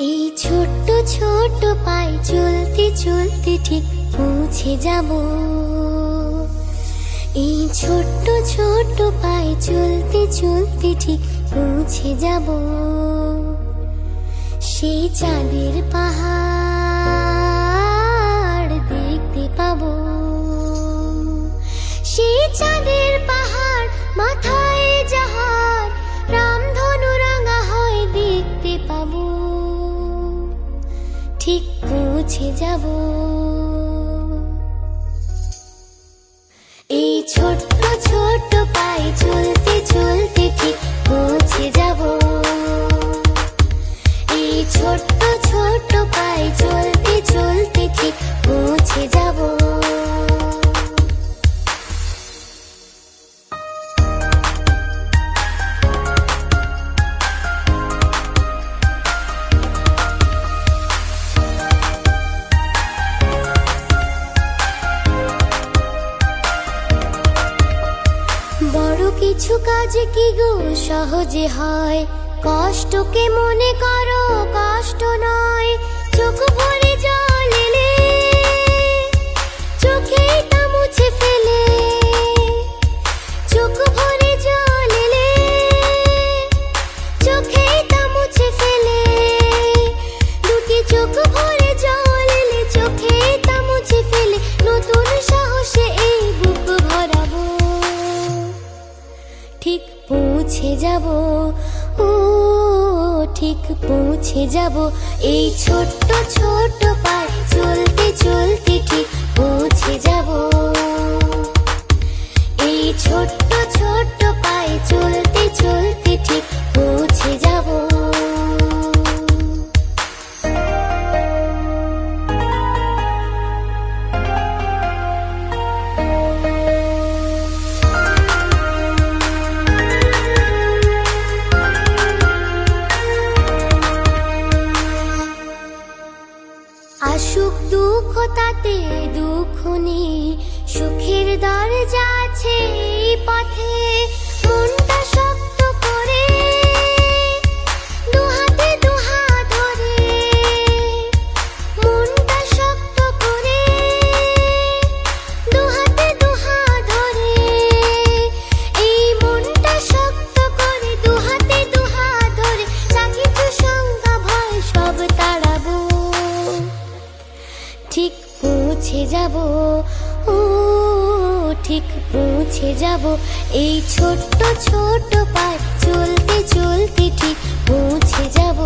এই ছোট্ট ছোট্ট পায়ে চলতে চলতে ঠিক পৌঁছে যাব। এই ছোট্ট ছোট্ট পায়ে চলতে চলতে ঠিক পৌঁছে যাব। সেই চাঁদের পাহাড় দেখতে পাবো। সেই চাঁদের পাহাড় মাথায় যাহার রামধনু রাঙা হয় দেখতে পাবো। ঠিক পৌঁছে যাব। এই ছোট্ট ছোট্ট পায়ে চলতে চলতে ঠিক পৌঁছে যাব। এই ছোট্ট ছোট্ট পায়ে চলতে চলতে ঠিক পৌঁছে যাব। বড় কিছু কাজ কি গো সহজে হয়, কষ্টকে মনে করো কষ্ট নয়। চোখ ভরে জল এলে চোখে তা মুছে ফেলে। চোখ ভরে জল এলে চোখে তা মুছে ফেলে। দুটি চোখ ভরে জল এলে চোখে তা মুছে ফেলে। নতুন সাহসে এই বুক ভরাবো। ঠিক পৌঁছে যাব, ও ঠিক পৌঁছে যাব। এই ছোট্ট ছোট্ট পায়ে চলতে চলতে ঠিক পৌঁছে যাব। এই ছোট্ট ছোট্ট পায়ে চলতে চলতে ঠিক পৌঁছে যাব। আসুক দুঃখ তাতে দুঃখ নেই, সুখের দরজা আছে এই পথে। মনটা শক্ত করে দুহাতে দুহাত ধরে। মনটা শক্ত করে দুহাতে দুহাত ধরে। এই মনটা শক্ত করে দুহাতে দুহাত ধরে। যা কিছু শঙ্কা ভয় সব তাড়াবো। ঠিক পৌঁছে যাব, ও ঠিক পৌঁছে যাব। এই ছোট্ট ছোট্ট পায়ে চলতে চলতে ঠিক পৌঁছে যাব।